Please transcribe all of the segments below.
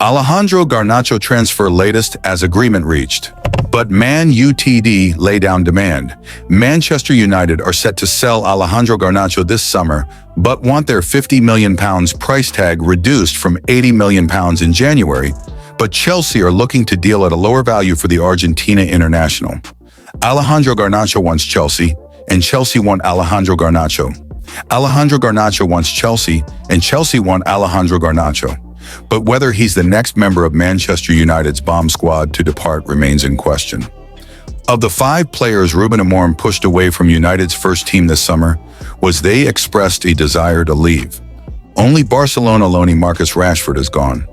Alejandro Garnacho transfer latest as agreement reached. But Man Utd lay down demand. Manchester United are set to sell Alejandro Garnacho this summer, but want their £50 million price tag reduced from £80 million in January. But Chelsea are looking to deal at a lower value for the Argentina international. Alejandro Garnacho wants Chelsea, and Chelsea want Alejandro Garnacho. Alejandro Garnacho wants Chelsea, and Chelsea want Alejandro Garnacho. But whether he's the next member of Manchester United's bomb squad to depart remains in question. Of the 5 players Ruben Amorim pushed away from United's first team this summer, was they expressed a desire to leave. Only Barcelona loanee Marcus Rashford is gone.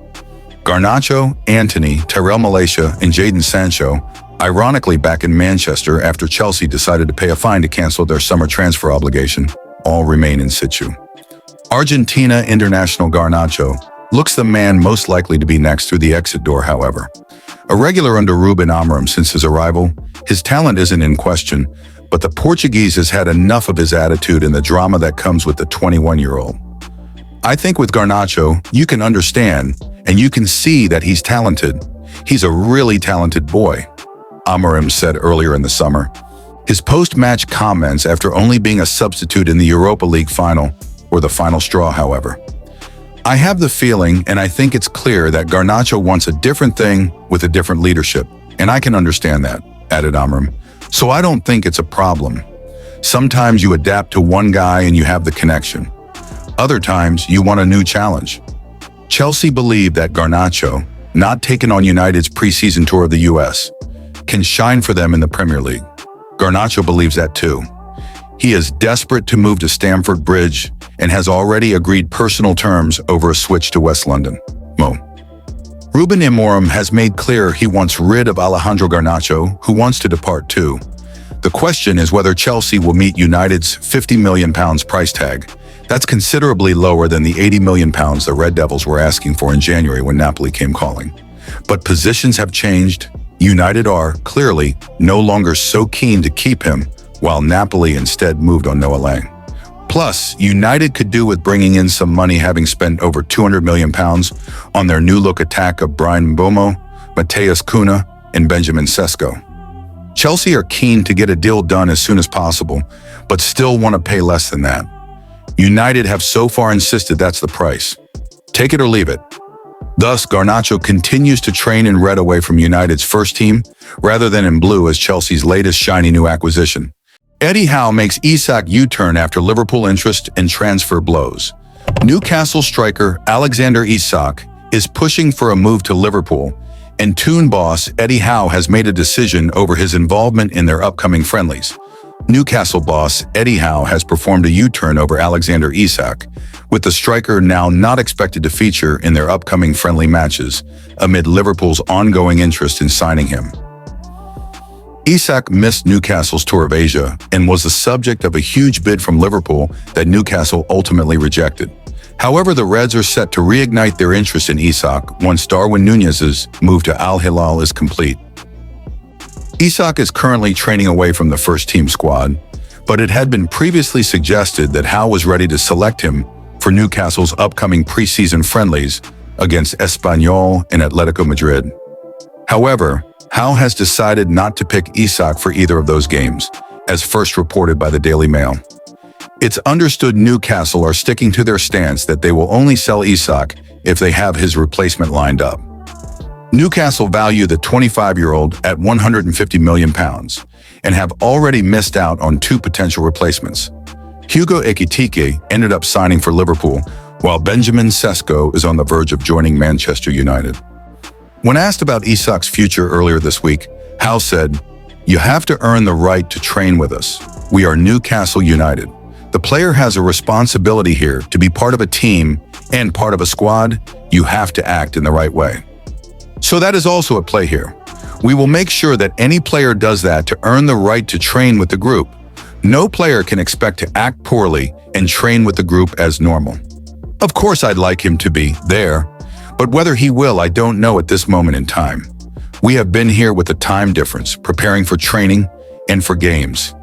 Garnacho, Antony, Tyrell Malacia, and Jadon Sancho, ironically back in Manchester after Chelsea decided to pay a fine to cancel their summer transfer obligation, all remain in situ. Argentina international Garnacho looks the man most likely to be next through the exit door, however. A regular under Ruben Amorim since his arrival, his talent isn't in question, but the Portuguese has had enough of his attitude and the drama that comes with the 21-year-old. I think with Garnacho, you can understand, and you can see that he's talented. He's a really talented boy, Amorim said earlier in the summer. His post-match comments after only being a substitute in the Europa League final were the final straw, however. I have the feeling, and I think it's clear, that Garnacho wants a different thing with a different leadership, and I can understand that, added Amorim. So I don't think it's a problem. Sometimes you adapt to one guy and you have the connection. Other times you want a new challenge. Chelsea believe that Garnacho, not taken on United's preseason tour of the US, can shine for them in the Premier League. Garnacho believes that too. He is desperate to move to Stamford Bridge and has already agreed personal terms over a switch to West London. Ruben Amorim has made clear he wants rid of Alejandro Garnacho, who wants to depart too. The question is whether Chelsea will meet United's £50 million price tag. That's considerably lower than the £80 million the Red Devils were asking for in January when Napoli came calling. But positions have changed. United are, clearly, no longer so keen to keep him, while Napoli instead moved on Noah Lang. Plus, United could do with bringing in some money, having spent over £200 million on their new-look attack of Brian Mbeumo, Matheus Cunha, and Benjamin Sesko. Chelsea are keen to get a deal done as soon as possible, but still want to pay less than that. United have so far insisted that's the price. Take it or leave it. Thus, Garnacho continues to train in red away from United's first team, rather than in blue as Chelsea's latest shiny new acquisition. Eddie Howe makes Isach U-turn after Liverpool interest and transfer blows. Newcastle striker Alexander Isach is pushing for a move to Liverpool, and Toon boss Eddie Howe has made a decision over his involvement in their upcoming friendlies. Newcastle boss Eddie Howe has performed a U-turn over Alexander Isach, with the striker now not expected to feature in their upcoming friendly matches, amid Liverpool's ongoing interest in signing him. Isach missed Newcastle's tour of Asia and was the subject of a huge bid from Liverpool that Newcastle ultimately rejected. However, the Reds are set to reignite their interest in Isach once Darwin Núñez's move to Al Hilal is complete. Isach is currently training away from the first-team squad, but it had been previously suggested that Howe was ready to select him for Newcastle's upcoming preseason friendlies against Espanyol and Atletico Madrid. However, Howe has decided not to pick Isach for either of those games, as first reported by the Daily Mail. It's understood Newcastle are sticking to their stance that they will only sell Isach if they have his replacement lined up. Newcastle value the 25-year-old at £150 million and have already missed out on 2 potential replacements. Hugo Ekitike ended up signing for Liverpool, while Benjamin Sesko is on the verge of joining Manchester United. When asked about Isak's future earlier this week, Howe said, "You have to earn the right to train with us. We are Newcastle United. The player has a responsibility here to be part of a team and part of a squad. You have to act in the right way." So that is also at play here. We will make sure that any player does that to earn the right to train with the group. No player can expect to act poorly and train with the group as normal. Of course, I'd like him to be there, but whether he will, I don't know at this moment in time. We have been here with the time difference, preparing for training and for games.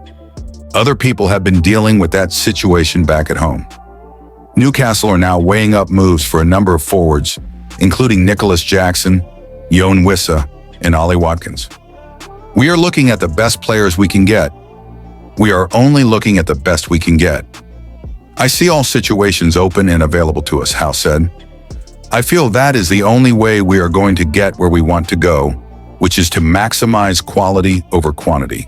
Other people have been dealing with that situation back at home. Newcastle are now weighing up moves for a number of forwards, including Nicholas Jackson, Yoane Wissa, and Ollie Watkins. We are looking at the best players we can get. We are only looking at the best we can get. I see all situations open and available to us, Howe said. I feel that is the only way we are going to get where we want to go, which is to maximize quality over quantity.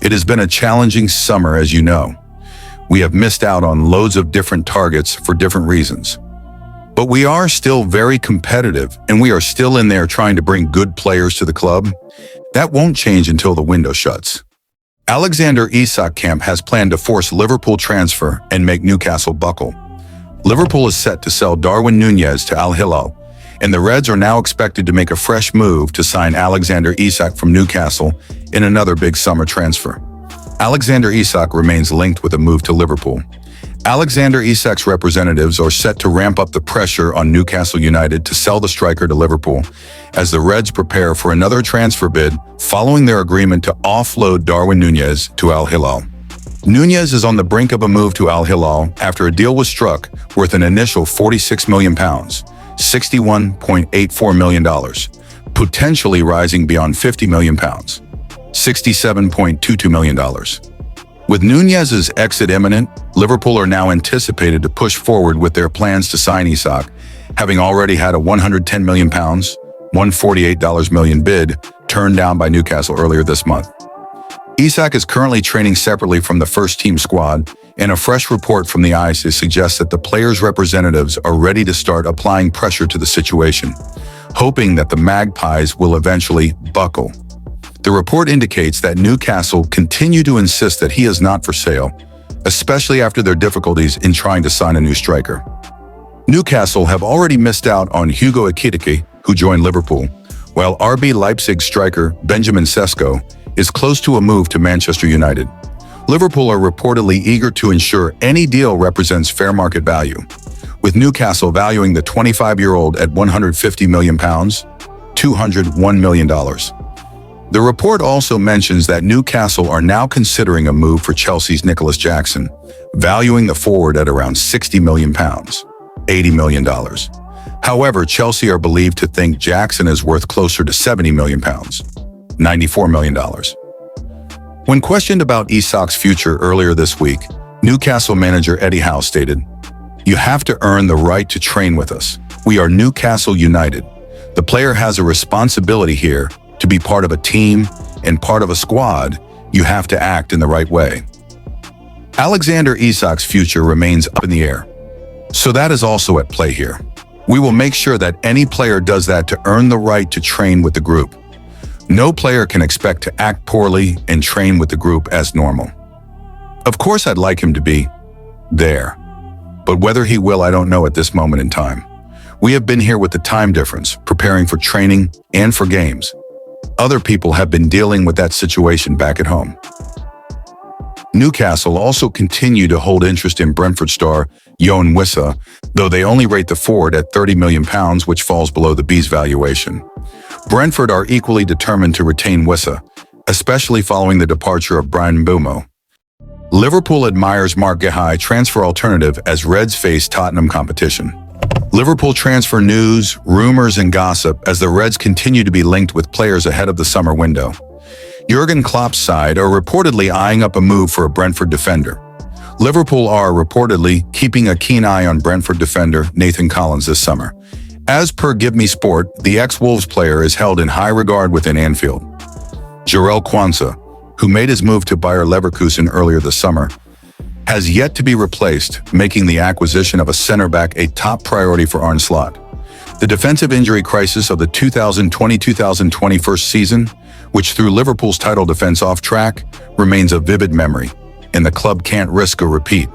It has been a challenging summer, as you know. We have missed out on loads of different targets for different reasons. But we are still very competitive, and we are still in there trying to bring good players to the club. That won't change until the window shuts. Alexander Isach camp has planned to force Liverpool transfer and make Newcastle buckle. Liverpool is set to sell Darwin Núñez to Al Hilal, and the Reds are now expected to make a fresh move to sign Alexander Isach from Newcastle in another big summer transfer. Alexander Isach remains linked with a move to Liverpool. Alexander Isak's representatives are set to ramp up the pressure on Newcastle United to sell the striker to Liverpool, as the Reds prepare for another transfer bid following their agreement to offload Darwin Núñez to Al Hilal. Núñez is on the brink of a move to Al Hilal after a deal was struck worth an initial £46 million, $61.84 million, potentially rising beyond £50 million, $67.22 million. With Núñez's exit imminent, Liverpool are now anticipated to push forward with their plans to sign Isach, having already had a £110 million, $148 million bid turned down by Newcastle earlier this month. Isach is currently training separately from the first-team squad, and a fresh report from the ICE suggests that the players' representatives are ready to start applying pressure to the situation, hoping that the Magpies will eventually buckle. The report indicates that Newcastle continue to insist that he is not for sale, especially after their difficulties in trying to sign a new striker. Newcastle have already missed out on Hugo Ekitike, who joined Liverpool, while RB Leipzig striker Benjamin Sesko is close to a move to Manchester United. Liverpool are reportedly eager to ensure any deal represents fair market value, with Newcastle valuing the 25-year-old at £150 million, $201 million. The report also mentions that Newcastle are now considering a move for Chelsea's Nicholas Jackson, valuing the forward at around £60 million, $80 million. However, Chelsea are believed to think Jackson is worth closer to £70 million, $94 million. When questioned about Isak's future earlier this week, Newcastle manager Eddie Howe stated, "You have to earn the right to train with us. We are Newcastle United. The player has a responsibility here. To be part of a team and part of a squad, you have to act in the right way." Alexander Isak's future remains up in the air. So that is also at play here. We will make sure that any player does that to earn the right to train with the group. No player can expect to act poorly and train with the group as normal. Of course, I'd like him to be there, but whether he will, I don't know at this moment in time. We have been here with the time difference, preparing for training and for games. Other people have been dealing with that situation back at home. Newcastle also continue to hold interest in Brentford star Yoane Wissa, though they only rate the forward at £30 million, which falls below the Bees' valuation. Brentford are equally determined to retain Wissa, especially following the departure of Brian Mbeumo. Liverpool admires Mark Guehi transfer alternative as Reds face Tottenham competition. Liverpool transfer news, rumors, and gossip as the Reds continue to be linked with players ahead of the summer window. Jurgen Klopp's side are reportedly eyeing up a move for a Brentford defender. Liverpool are reportedly keeping a keen eye on Brentford defender Nathan Collins this summer. As per Give Me Sport, the ex-Wolves player is held in high regard within Anfield. Jarell Quansah, who made his move to Bayer Leverkusen earlier this summer, has yet to be replaced, making the acquisition of a center-back a top priority for Arne Slot. The defensive injury crisis of the 2020-2021 season, which threw Liverpool's title defense off track, remains a vivid memory, and the club can't risk a repeat.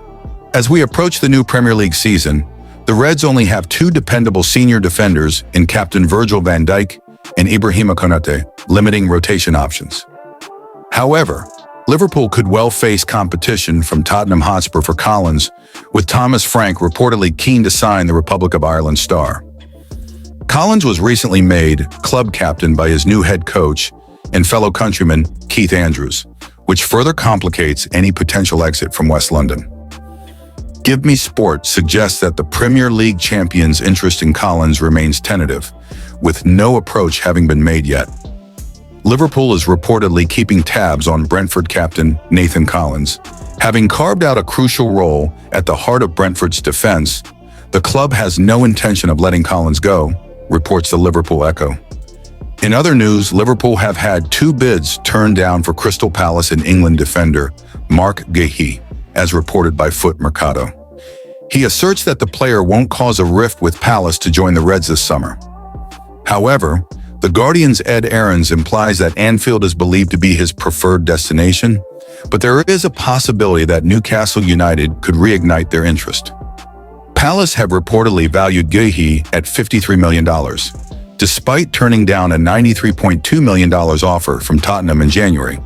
As we approach the new Premier League season, the Reds only have two dependable senior defenders in captain Virgil van Dijk and Ibrahima Konate, limiting rotation options. However, Liverpool could well face competition from Tottenham Hotspur for Collins, with Thomas Frank reportedly keen to sign the Republic of Ireland star. Collins was recently made club captain by his new head coach and fellow countryman Keith Andrews, which further complicates any potential exit from West London. Give Me Sport suggests that the Premier League champion's interest in Collins remains tentative, with no approach having been made yet. Liverpool is reportedly keeping tabs on Brentford captain Nathan Collins. Having carved out a crucial role at the heart of Brentford's defense, the club has no intention of letting Collins go, reports the Liverpool Echo. In other news, Liverpool have had 2 bids turned down for Crystal Palace and England defender Mark Guehi, as reported by Foot Mercado. He asserts that the player won't cause a rift with Palace to join the Reds this summer. However, The Guardian's Ed Aarons implies that Anfield is believed to be his preferred destination, but there is a possibility that Newcastle United could reignite their interest. Palace have reportedly valued Guehi at $53 million, despite turning down a $93.2 million offer from Tottenham in January.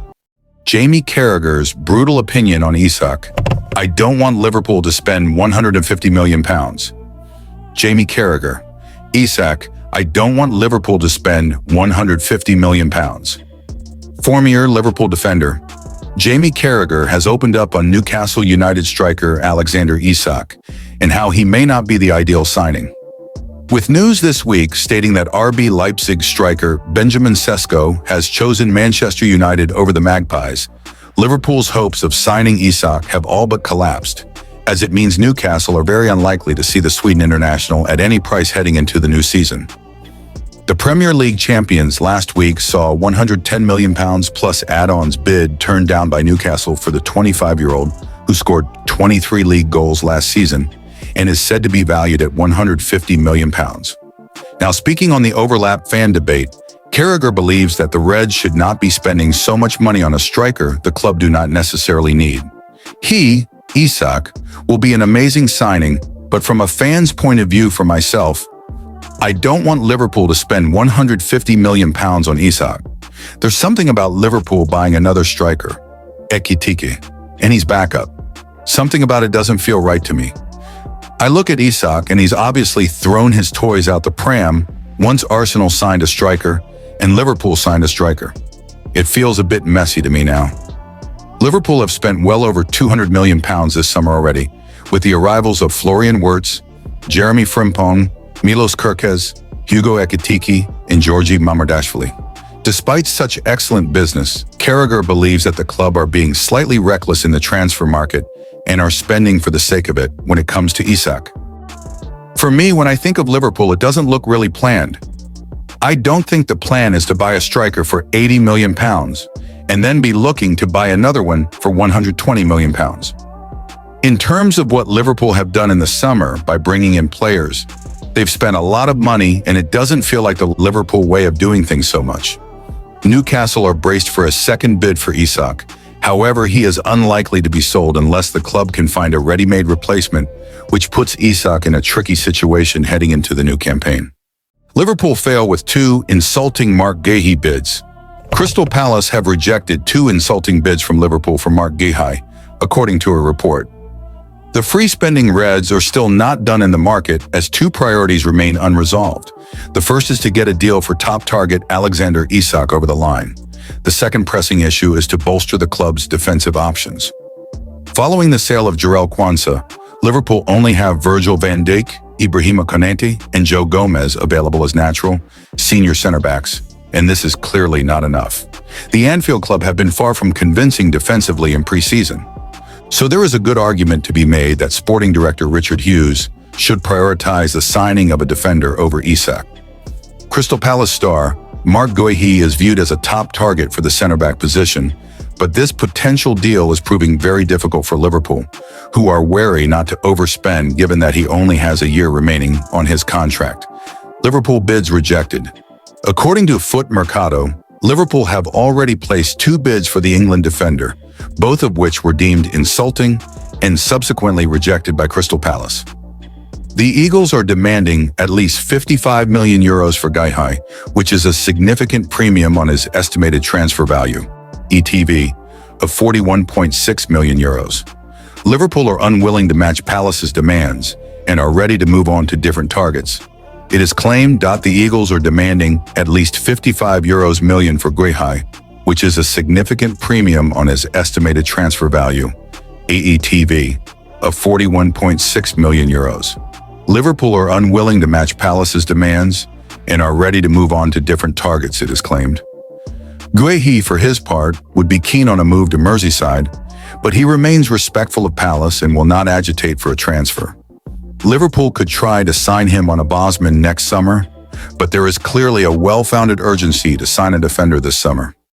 Jamie Carragher's brutal opinion on Isach: "I don't want Liverpool to spend £150 million. Jamie Carragher: "Isach, I don't want Liverpool to spend £150 million. Former Liverpool defender Jamie Carragher has opened up on Newcastle United striker Alexander Isach and how he may not be the ideal signing. With news this week stating that RB Leipzig striker Benjamin Sesko has chosen Manchester United over the Magpies, Liverpool's hopes of signing Isach have all but collapsed, as it means Newcastle are very unlikely to see the Sweden international at any price heading into the new season. The Premier League champions last week saw £110 million plus add-ons bid turned down by Newcastle for the 25-year-old who scored 23 league goals last season and is said to be valued at £150 million. Now, speaking on the overlap fan debate, Carragher believes that the Reds should not be spending so much money on a striker the club do not necessarily need. He, Isach, will be an amazing signing, but from a fan's point of view for myself, I don't want Liverpool to spend £150 million on Isach. There's something about Liverpool buying another striker, Ekitike, and he's backup. Something about it doesn't feel right to me. I look at Isach and he's obviously thrown his toys out the pram once Arsenal signed a striker and Liverpool signed a striker. It feels a bit messy to me now. Liverpool have spent well over £200 million this summer already, with the arrivals of Florian Wirtz, Jeremy Frimpong, Milos Kerkez, Hugo Ekitike, and Georgi Mamardashvili. Despite such excellent business, Carragher believes that the club are being slightly reckless in the transfer market and are spending for the sake of it when it comes to Isach. For me, when I think of Liverpool, it doesn't look really planned. I don't think the plan is to buy a striker for £80 million and then be looking to buy another one for £120 million. In terms of what Liverpool have done in the summer by bringing in players, they've spent a lot of money and it doesn't feel like the Liverpool way of doing things so much. Newcastle are braced for a second bid for Isach. However, he is unlikely to be sold unless the club can find a ready-made replacement, which puts Isach in a tricky situation heading into the new campaign. Liverpool fail with 2 insulting Mark Guehi bids. Crystal Palace have rejected 2 insulting bids from Liverpool for Mark Guehi, according to a report. The free-spending Reds are still not done in the market as 2 priorities remain unresolved. The first is to get a deal for top target Alexander Isach over the line. The second pressing issue is to bolster the club's defensive options. Following the sale of Jarell Quansah, Liverpool only have Virgil van Dijk, Ibrahima Konate, and Joe Gomez available as natural, senior center backs, and this is clearly not enough. The Anfield club have been far from convincing defensively in pre-season. So there is a good argument to be made that sporting director Richard Hughes should prioritize the signing of a defender over Isach. Crystal Palace star Mark Guehi is viewed as a top target for the center-back position, but this potential deal is proving very difficult for Liverpool, who are wary not to overspend given that he only has a year remaining on his contract. Liverpool bids rejected. According to Foot Mercado, Liverpool have already placed 2 bids for the England defender, both of which were deemed insulting and subsequently rejected by Crystal Palace. The Eagles are demanding at least €55 million for Guehi, which is a significant premium on his estimated transfer value, ETV, of €41.6 million. Liverpool are unwilling to match Palace's demands and are ready to move on to different targets. It is claimed that the Eagles are demanding at least €55 million for Guehi, which is a significant premium on his estimated transfer value, AETV, of 41.6 million euros. Liverpool are unwilling to match Palace's demands and are ready to move on to different targets, it is claimed. Guehi, for his part, would be keen on a move to Merseyside, but he remains respectful of Palace and will not agitate for a transfer. Liverpool could try to sign him on a Bosman next summer, but there is clearly a well-founded urgency to sign a defender this summer.